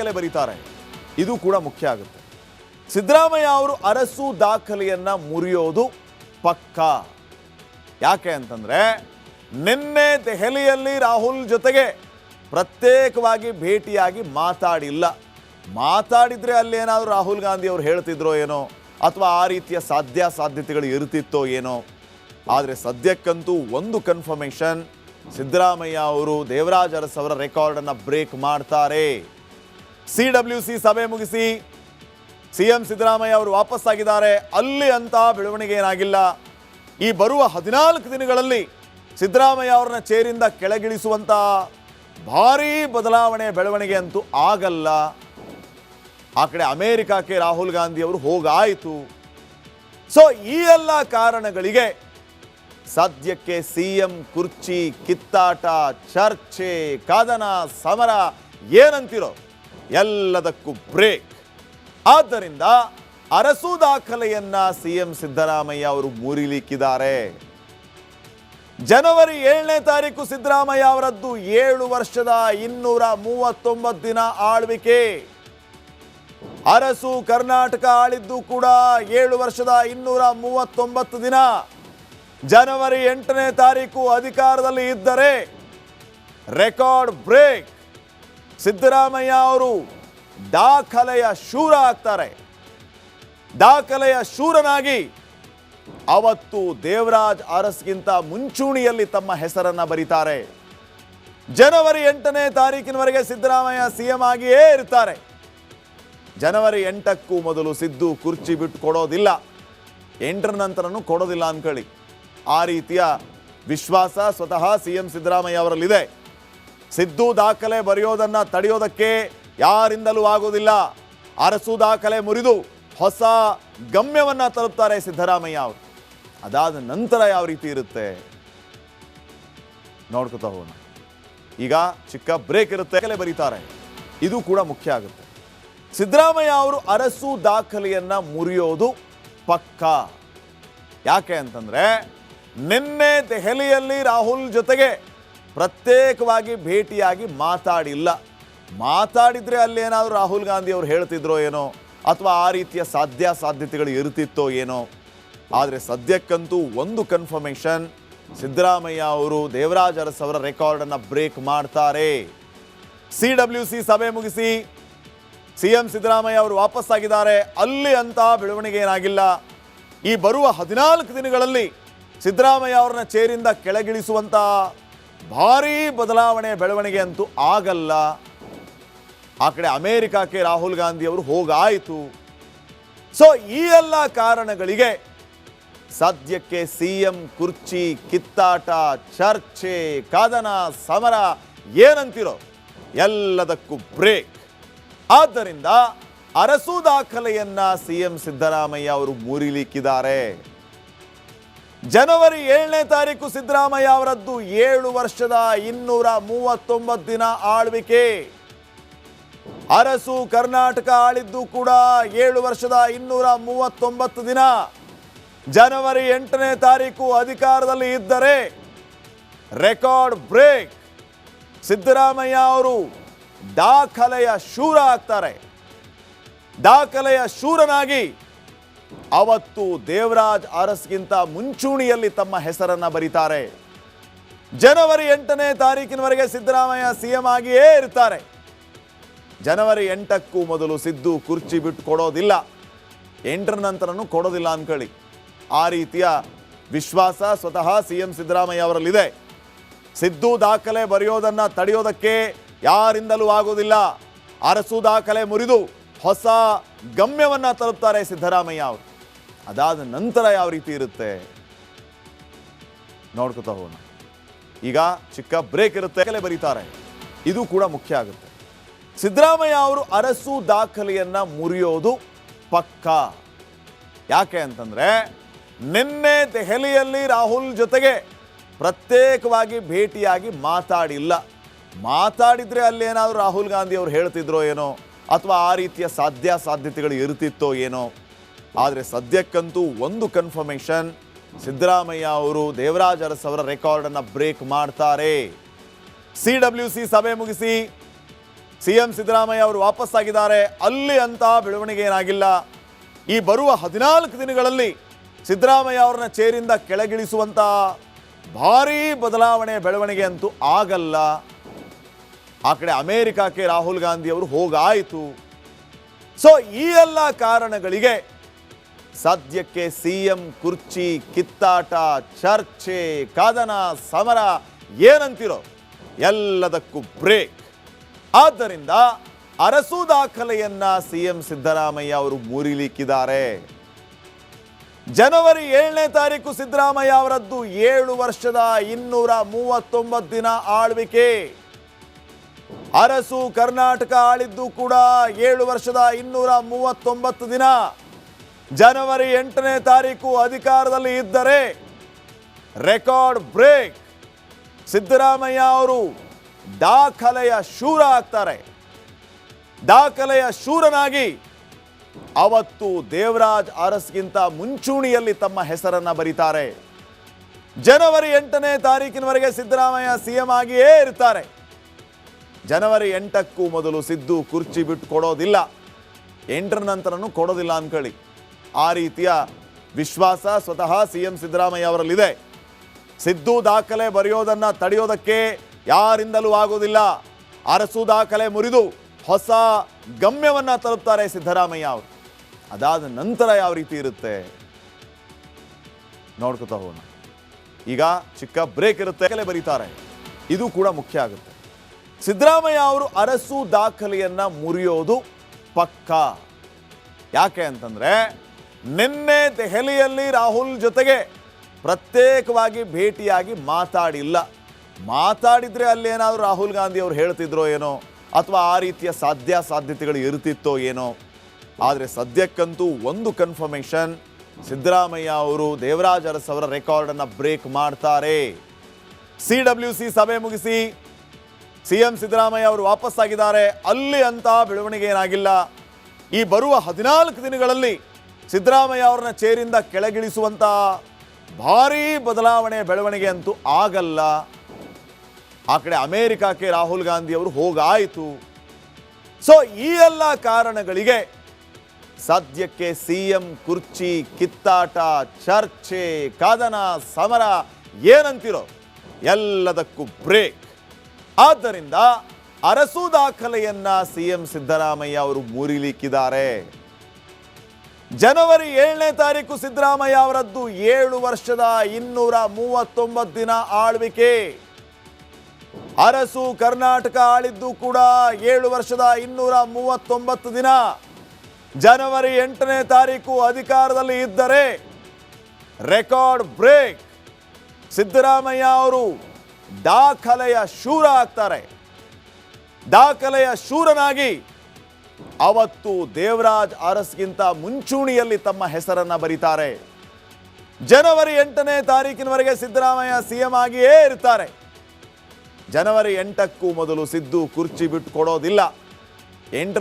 ದಾಖಲೆ ಬರೀತಾರೆ. ಇದು ಕೂಡ ಮುಖ್ಯ ಆಗುತ್ತೆ. ಸಿದ್ದರಾಮಯ್ಯ ಅವರು ಅರಸು ದಾಖಲೆಯನ್ನ ಮುರಿಯೋದು ಪಕ್ಕಾ. ಯಾಕೆ ಅಂತಂದ್ರೆ ನಿನ್ನೆ ದೆಹಲಿಯಲ್ಲಿ ರಾಹುಲ್ ಜೊತೆಗೆ ಪ್ರತ್ಯೇಕವಾಗಿ ಭೇಟಿಯಾಗಿ ಮಾತಾಡಿಲ್ಲ. ಮಾತಾಡಿದ್ರೆ ಅಲ್ಲೇನಾದರೂ ರಾಹುಲ್ ಗಾಂಧಿ ಅವರು ಹೇಳ್ತಿದ್ರೋ ಏನೋ, ಅಥವಾ ಆ ರೀತಿಯ ಸಾಧ್ಯತೆಗಳು ಇರ್ತಿತ್ತೋ ಏನೋ. ಆದರೆ ಸದ್ಯಕ್ಕಂತೂ ಒಂದು ಕನ್ಫರ್ಮೇಷನ್, ಸಿದ್ದರಾಮಯ್ಯ ಅವರು ದೇವರಾಜ್ ಅರಸ್ ಅವರ ರೆಕಾರ್ಡನ್ನು ಬ್ರೇಕ್ ಮಾಡ್ತಾರೆ. CWC ಸಭೆ ಮುಗಿಸಿ CM ಸಿದ್ದರಾಮಯ್ಯ ಅವರು ವಾಪಸ್ಸಾಗಿದ್ದಾರೆ. ಅಲ್ಲಿ ಅಂತ ಬೆಳವಣಿಗೆ ಏನಾಗಿಲ್ಲ. ಈ ಬರುವ 14 ದಿನಗಳಲ್ಲಿ ಸಿದ್ದರಾಮಯ್ಯ ಅವರನ್ನ ಚೇರಿಂದ ಕೆಳಗಿಳಿಸುವಂಥ ಭಾರೀ ಬೆಳವಣಿಗೆ ಅಂತೂ ಆಗಲ್ಲ. ಆ ಕಡೆ ಅಮೇರಿಕಕ್ಕೆ ರಾಹುಲ್ ಗಾಂಧಿ ಅವರು ಹೋಗಾಯಿತು. ಸೊ ಈ ಎಲ್ಲ ಕಾರಣಗಳಿಗೆ ಸದ್ಯಕ್ಕೆ CM ಕುರ್ಚಿ ಕಿತ್ತಾಟ, ಚರ್ಚೆ, ಕದನ, ಸಮರ ಏನಂತಿರೋ ಎಲ್ಲದಕ್ಕೂ ಬ್ರೇಕ್. ಆದ್ದರಿಂದ ಅರಸು ದಾಖಲೆಯನ್ನ CM ಸಿದ್ದರಾಮಯ್ಯ ಅವರು ಮುರಿಲಿಕ್ಕಿದ್ದಾರೆ. ಜನವರಿ 7ನೇ ತಾರೀಕು ಸಿದ್ದರಾಮಯ್ಯ ಅವರದ್ದು 7 ವರ್ಷದ 239 ದಿನ ಆಳ್ವಿಕೆ. ಅರಸು ಕರ್ನಾಟಕ ಆಳಿದ್ದು ಕೂಡ 7 ವರ್ಷದ 239 ದಿನ. ಜನವರಿ 8ನೇ ತಾರೀಕು ಅಧಿಕಾರದಲ್ಲಿ ಇದ್ದರೆ ರೆಕಾರ್ಡ್ ಬ್ರೇಕ್. ಸಿದ್ದರಾಮಯ್ಯ ಅವರು ದಾಖಲೆಯ ಶೂರ ಆಗ್ತಾರೆ. ದಾಖಲೆಯ ಶೂರನಾಗಿ ಅವತ್ತು ದೇವರಾಜ್ ಅರಸ್ಗಿಂತ ಮುಂಚೂಣಿಯಲ್ಲಿ ತಮ್ಮ ಹೆಸರನ್ನ ಬರೀತಾರೆ. ಜನವರಿ 8ನೇ ತಾರೀಕಿನವರೆಗೆ ಸಿದ್ದರಾಮಯ್ಯ CM ಆಗಿಯೇ ಇರ್ತಾರೆ. ಜನವರಿ 8ಕ್ಕೂ ಮೊದಲು ಸಿದ್ದು ಕುರ್ಚಿ ಬಿಟ್ಟು ಕೊಡೋದಿಲ್ಲ, 8ರ ನಂತರನೂ ಕೊಡೋದಿಲ್ಲ ಅನ್ಕೊಳ್ಳಿ. ಆ ರೀತಿಯ ವಿಶ್ವಾಸ ಸ್ವತಃ CM ಸಿದ್ದರಾಮಯ್ಯ ಅವರಲ್ಲಿದೆ. ಸಿದ್ದು ದಾಖಲೆ ಬರೆಯೋದನ್ನ ತಡೆಯೋದಕ್ಕೆ ಯಾರಿಂದಲೂ ಆಗೋದಿಲ್ಲ. ಅರಸು ದಾಖಲೆ ಮುರಿದು ಹೊಸ ಗಮ್ಯವನ್ನ ತಲುಪ್ತಾರೆ ಸಿದ್ದರಾಮಯ್ಯ ಅವರು. ಅದಾದ ನಂತರ ಯಾವ ರೀತಿ ಇರುತ್ತೆ ನೋಡ್ಕೊತಾ ಹೋಗೋಣ. ಈಗ ಚಿಕ್ಕ ಬ್ರೇಕ್ ಇರುತ್ತೆ. ದಾಖಲೆ ಬರೀತಾರೆ, ಇದು ಕೂಡ ಮುಖ್ಯ ಆಗುತ್ತೆ. ಸಿದ್ದರಾಮಯ್ಯ ಅವರು ಅರಸು ದಾಖಲೆಯನ್ನ ಮುರಿಯೋದು ಪಕ್ಕಾ. ಯಾಕೆ ಅಂತಂದ್ರೆ ನಿನ್ನೆ ದೆಹಲಿಯಲ್ಲಿ ರಾಹುಲ್ ಜೊತೆಗೆ ಪ್ರತ್ಯೇಕವಾಗಿ ಭೇಟಿಯಾಗಿ ಮಾತಾಡಿಲ್ಲ. ಮಾತಾಡಿದ್ರೆ ಅಲ್ಲೇನಾದರೂ ರಾಹುಲ್ ಗಾಂಧಿ ಅವರು ಹೇಳ್ತಿದ್ರೋ ಏನೋ, ಅಥವಾ ಆ ರೀತಿಯ ಸಾಧ್ಯತೆಗಳು ಇರ್ತಿತ್ತೋ ಏನೋ. ಆದರೆ ಸದ್ಯಕ್ಕಂತೂ ಒಂದು ಕನ್ಫರ್ಮೇಷನ್, ಸಿದ್ದರಾಮಯ್ಯ ಅವರು ದೇವರಾಜ್ ಅರಸ್ ಅವರ ರೆಕಾರ್ಡನ್ನು ಬ್ರೇಕ್ ಮಾಡ್ತಾರೆ. CWC ಸಭೆ ಮುಗಿಸಿ CM ಸಿದ್ದರಾಮಯ್ಯ ಅವರು ವಾಪಸ್ಸಾಗಿದ್ದಾರೆ. ಅಲ್ಲಿ ಅಂತ ಬೆಳವಣಿಗೆ ಏನಾಗಿಲ್ಲ. ಈ ಬರುವ 14 ದಿನಗಳಲ್ಲಿ ಸಿದ್ದರಾಮಯ್ಯ ಅವರನ್ನ ಚೇರಿಂದ ಕೆಳಗಿಳಿಸುವಂಥ ಭಾರೀ ಬೆಳವಣಿಗೆ ಅಂತೂ ಆಗಲ್ಲ. ಆ ಕಡೆ ಅಮೇರಿಕಕ್ಕೆ ರಾಹುಲ್ ಗಾಂಧಿ ಅವರು ಹೋಗಾಯಿತು. ಸೊ ಈ ಎಲ್ಲ ಕಾರಣಗಳಿಗೆ ಸದ್ಯಕ್ಕೆ CM ಕುರ್ಚಿ ಕಿತ್ತಾಟ, ಚರ್ಚೆ, ಕದನ, ಸಮರ ಏನಂತಿರೋ ಎಲ್ಲದಕ್ಕೂ ಬ್ರೇಕ್. ಆದ್ದರಿಂದ ಅರಸು ದಾಖಲೆಯನ್ನ CM ಸಿದ್ದರಾಮಯ್ಯ ಅವರು ಮುರಿಲಿಕ್ಕಿದ್ದಾರೆ. ಜನವರಿ 7ನೇ ತಾರೀಕು ಸಿದ್ದರಾಮಯ್ಯ ಅವರದ್ದು 7 ವರ್ಷದ 239 ದಿನ ಆಳ್ವಿಕೆ. ಅರಸು ಕರ್ನಾಟಕ ಆಳಿದ್ದು ಕೂಡ 7 ವರ್ಷದ 239 ದಿನ. ಜನವರಿ 8ನೇ ತಾರೀಕು ಅಧಿಕಾರದಲ್ಲಿ ಇದ್ದರೆ ರೆಕಾರ್ಡ್ ಬ್ರೇಕ್. ಸಿದ್ದರಾಮಯ್ಯ ಅವರು ದಾಖಲೆಯ ಶೂರ ಆಗ್ತಾರೆ. ದಾಖಲೆಯ ಶೂರನಾಗಿ ಅವತ್ತು ದೇವರಾಜ್ ಅರಸ್ಗಿಂತ ಮುಂಚೂಣಿಯಲ್ಲಿ ತಮ್ಮ ಹೆಸರನ್ನ ಬರೀತಾರೆ. ಜನವರಿ 8ನೇ ತಾರೀಕಿನವರೆಗೆ ಸಿದ್ದರಾಮಯ್ಯ CM ಆಗಿಯೇ ಇರ್ತಾರೆ. ಜನವರಿ 8ಕ್ಕೂ ಮೊದಲು ಸಿದ್ದು ಕುರ್ಚಿ ಬಿಟ್ಟು ಕೊಡೋದಿಲ್ಲ, 8ರ ನಂತರನೂ ಕೊಡೋದಿಲ್ಲ ಅನ್ಕೊಳ್ಳಿ. ಆ ರೀತಿಯ ವಿಶ್ವಾಸ ಸ್ವತಃ CM ಸಿದ್ದರಾಮಯ್ಯ ಅವರಲ್ಲಿದೆ. ಸಿದ್ದು ದಾಖಲೆ ಬರೆಯೋದನ್ನ ತಡೆಯೋದಕ್ಕೆ ಯಾರಿಂದಲೂ ಆಗೋದಿಲ್ಲ. ಅರಸು ದಾಖಲೆ ಮುರಿದು ಹೊಸ ಗಮ್ಯವನ್ನ ತಲುಪ್ತಾರೆ ಸಿದ್ದರಾಮಯ್ಯ ಅವರು. ಅದಾದ ನಂತರ ಯಾವ ರೀತಿ ಇರುತ್ತೆ ನೋಡ್ಕೊತಾ ಹೋಗೋಣ. ಈಗ ಚಿಕ್ಕ ಬ್ರೇಕ್ ಇರುತ್ತೆ. ದಾಖಲೆ ಬರೀತಾರೆ, ಇದು ಕೂಡ ಮುಖ್ಯ ಆಗುತ್ತೆ. ಸಿದ್ದರಾಮಯ್ಯ ಅವರು ಅರಸು ದಾಖಲೆಯನ್ನ ಮುರಿಯೋದು ಪಕ್ಕಾ. ಯಾಕೆ ಅಂತಂದ್ರೆ ನಿನ್ನೆ ದೆಹಲಿಯಲ್ಲಿ ರಾಹುಲ್ ಜೊತೆಗೆ ಪ್ರತ್ಯೇಕವಾಗಿ ಭೇಟಿಯಾಗಿ ಮಾತಾಡಿಲ್ಲ. ಮಾತಾಡಿದ್ರೆ ಅಲ್ಲೇನಾದರೂ ರಾಹುಲ್ ಗಾಂಧಿ ಅವರು ಹೇಳ್ತಿದ್ರೋ ಏನೋ, ಅಥವಾ ಆ ರೀತಿಯ ಸಾಧ್ಯತೆಗಳು ಇರ್ತಿತ್ತೋ ಏನೋ. ಆದರೆ ಸದ್ಯಕ್ಕಂತೂ ಒಂದು ಕನ್ಫರ್ಮೇಷನ್, ಸಿದ್ದರಾಮಯ್ಯ ಅವರು ದೇವರಾಜ್ ಅರಸ್ ಅವರ ರೆಕಾರ್ಡನ್ನು ಬ್ರೇಕ್ ಮಾಡ್ತಾರೆ. CWC ಸಭೆ ಮುಗಿಸಿ ಸಿಎಂ ಸಿದ್ದರಾಮಯ್ಯ ಅವರು ವಾಪಸ್ಸಾಗಿದ್ದಾರೆ, ಅಲ್ಲಿ ಅಂತ ಬೆಳವಣಿಗೆ ಏನಾಗಿಲ್ಲ. ಈ ಬರುವ 14 ದಿನಗಳಲ್ಲಿ ಸಿದ್ದರಾಮಯ್ಯ ಅವರನ್ನ ಚೇರಿಂದ ಕೆಳಗಿಳಿಸುವಂತ ಭಾರೀ ಬದಲಾವಣೆ ಬೆಳವಣಿಗೆ ಅಂತೂ ಆಗಲ್ಲ. ಆ ಕಡೆ ಅಮೆರಿಕಕ್ಕೆ ರಾಹುಲ್ ಗಾಂಧಿ ಅವರು ಹೋಗಾಯಿತು. ಸೊ ಈ ಎಲ್ಲ ಕಾರಣಗಳಿಗೆ ಸದ್ಯಕ್ಕೆ ಸಿಎಂ ಕುರ್ಚಿ ಕಿತ್ತಾಟ, ಚರ್ಚೆ, ಕದನ, ಸಮರ ಏನಂತಿರೋ ಎಲ್ಲದಕ್ಕೂ ಬ್ರೇಕ್. ಆದ್ದರಿಂದ ಅರಸು ದಾಖಲೆಯನ್ನ ಸಿಎಂ ಸಿದ್ದರಾಮಯ್ಯ ಅವರು ಮುರಿಲಿಕ್ಕಿದ್ದಾರೆ. ಜನವರಿ 7ನೇ ತಾರೀಕು ಸಿದ್ದರಾಮಯ್ಯ ಅವರದ್ದು 7 ವರ್ಷದ 239 ದಿನ ಆಳ್ವಿಕೆ. ಅರಸು ಕರ್ನಾಟಕ ಆಳಿದ್ದು ಕೂಡ 7 ವರ್ಷದ 239 ದಿನ. ಜನವರಿ 8ನೇ ತಾರೀಕು ಅಧಿಕಾರದಲ್ಲಿ ಇದ್ದರೆ ರೆಕಾರ್ಡ್ ಬ್ರೇಕ್. ಸಿದ್ದರಾಮಯ್ಯ ಅವರು ದಾಖಲೆಯ ಶೂರ ಆಗ್ತಾರೆ. ದಾಖಲೆಯ ಶೂರನಾಗಿ ಅವತ್ತು ದೇವರಾಜ್ ಅರಸ್ಗಿಂತ ಮುಂಚೂಣಿಯಲ್ಲಿ ತಮ್ಮ ಹೆಸರನ್ನ ಬರೀತಾರೆ. ಜನವರಿ 8ನೇ ತಾರೀಕಿನವರೆಗೆ ಸಿದ್ದರಾಮಯ್ಯ ಸಿಎಂ ಆಗಿಯೇ ಇರ್ತಾರೆ. ಜನವರಿ 8ಕ್ಕೂ ಮೊದಲು ಸಿದ್ದು ಕುರ್ಚಿ ಬಿಟ್ಟು ಕೊಡೋದಿಲ್ಲ, 8ರ ನಂತರನೂ ಕೊಡೋದಿಲ್ಲ ಅನ್ಕೊಳ್ಳಿ. ಆ ರೀತಿಯ ವಿಶ್ವಾಸ ಸ್ವತಃ ಸಿಎಂ ಸಿದ್ದರಾಮಯ್ಯ ಅವರಲ್ಲಿದೆ. ಸಿದ್ದು ದಾಖಲೆ ಬರೆಯೋದನ್ನ ತಡೆಯೋದಕ್ಕೆ ಯಾರಿಂದಲೂ ಆಗೋದಿಲ್ಲ. ಅರಸು ದಾಖಲೆ ಮುರಿದು ಹೊಸ ಗಮ್ಯವನ್ನ ತಲುಪ್ತಾರೆ ಸಿದ್ದರಾಮಯ್ಯ ಅವರು. ಅದಾದ ನಂತರ ಯಾವ ರೀತಿ ಇರುತ್ತೆ ನೋಡ್ಕೊತಾ ಹೋಗೋಣ. ಈಗ ಚಿಕ್ಕ ಬ್ರೇಕ್ ಇರುತ್ತೆ, ದಾಖಲೆ ಬರೀತಾರೆ, ಇದು ಕೂಡ ಮುಖ್ಯ ಆಗುತ್ತೆ. ಸಿದ್ದರಾಮಯ್ಯ ಅವರು ಅರಸು ದಾಖಲೆಯನ್ನ ಮುರಿಯೋದು ಪಕ್ಕಾ. ಯಾಕೆ ಅಂತಂದ್ರೆ ನಿನ್ನೆ ದೆಹಲಿಯಲ್ಲಿ ರಾಹುಲ್ ಜೊತೆಗೆ ಪ್ರತ್ಯೇಕವಾಗಿ ಭೇಟಿಯಾಗಿ ಮಾತಾಡಿಲ್ಲ. ಮಾತಾಡಿದ್ರೆ ಅಲ್ಲೇನಾದರೂ ರಾಹುಲ್ ಗಾಂಧಿ ಅವರು ಹೇಳ್ತಿದ್ರೋ ಏನೋ, ಅಥವಾ ಆ ರೀತಿಯ ಸಾಧ್ಯತೆಗಳು ಇರ್ತಿತ್ತೋ ಏನೋ. ಆದರೆ ಸದ್ಯಕ್ಕಂತೂ ಒಂದು ಕನ್ಫರ್ಮೇಷನ್, ಸಿದ್ದರಾಮಯ್ಯ ಅವರು ದೇವರಾಜ್ ಅರಸ್ ಅವರ ರೆಕಾರ್ಡನ್ನು ಬ್ರೇಕ್ ಮಾಡ್ತಾರೆ. CWC ಸಭೆ ಮುಗಿಸಿ ಸಿಎಂ ಸಿದ್ದರಾಮಯ್ಯ ಅವರು ವಾಪಸ್ಸಾಗಿದ್ದಾರೆ, ಅಲ್ಲಿ ಅಂತ ಬೆಳವಣಿಗೆ ಏನಾಗಿಲ್ಲ. ಈ ಬರುವ 14 ದಿನಗಳಲ್ಲಿ ಸಿದ್ದರಾಮಯ್ಯ ಅವರನ್ನ ಚೇರಿಂದ ಕೆಳಗಿಳಿಸುವಂತ ಭಾರೀ ಬದಲಾವಣೆ ಬೆಳವಣಿಗೆ ಅಂತೂ ಆಗಲ್ಲ. ಆ ಕಡೆ ಅಮೆರಿಕಕ್ಕೆ ರಾಹುಲ್ ಗಾಂಧಿ ಅವರು ಹೋಗಾಯಿತು. ಸೊ ಈ ಎಲ್ಲ ಕಾರಣಗಳಿಗೆ ಸದ್ಯಕ್ಕೆ ಸಿಎಂ ಕುರ್ಚಿ ಕಿತ್ತಾಟ, ಚರ್ಚೆ, ಕದನ, ಸಮರ ಏನಂತಿರೋ ಎಲ್ಲದಕ್ಕೂ ಬ್ರೇಕ್. ಆದ್ದರಿಂದ ಅರಸು ದಾಖಲೆಯನ್ನ ಸಿಎಂ ಸಿದ್ದರಾಮಯ್ಯ ಅವರು ಮುರಿಲಿಕ್ಕಿದ್ದಾರೆ. ಜನವರಿ 7ನೇ ತಾರೀಕು ಸಿದ್ದರಾಮಯ್ಯ ಅವರದ್ದು 7 ವರ್ಷದ 239 ದಿನ ಆಳ್ವಿಕೆ. ಅರಸು ಕರ್ನಾಟಕ ಆಳಿದ್ದು ಕೂಡ 7 ವರ್ಷದ 239 ದಿನ. ಜನವರಿ 8ನೇ ತಾರೀಕು ಅಧಿಕಾರದಲ್ಲಿ ಇದ್ದರೆ ರೆಕಾರ್ಡ್ ಬ್ರೇಕ್. ಸಿದ್ದರಾಮಯ್ಯ ಅವರು ದಾಖಲೆಯ ಶೂರ ಆಗ್ತಾರೆ. ದಾಖಲೆಯ ಶೂರನಾಗಿ ಅವತ್ತು ದೇವರಾಜ್ ಅರಸ್ಗಿಂತ ಮುಂಚೂಣಿಯಲ್ಲಿ ತಮ್ಮ ಹೆಸರನ್ನ ಬರೀತಾರೆ. ಜನವರಿ 8ನೇ ತಾರೀಕಿನವರೆಗೆ ಸಿದ್ದರಾಮಯ್ಯ ಸಿಎಂ ಆಗಿಯೇ ಇರ್ತಾರೆ. ಜನವರಿ 8ಕ್ಕೂ ಮೊದಲು ಸಿದ್ದು ಕುರ್ಚಿ ಬಿಟ್ಟು ಕೊಡೋದಿಲ್ಲ, 8ರ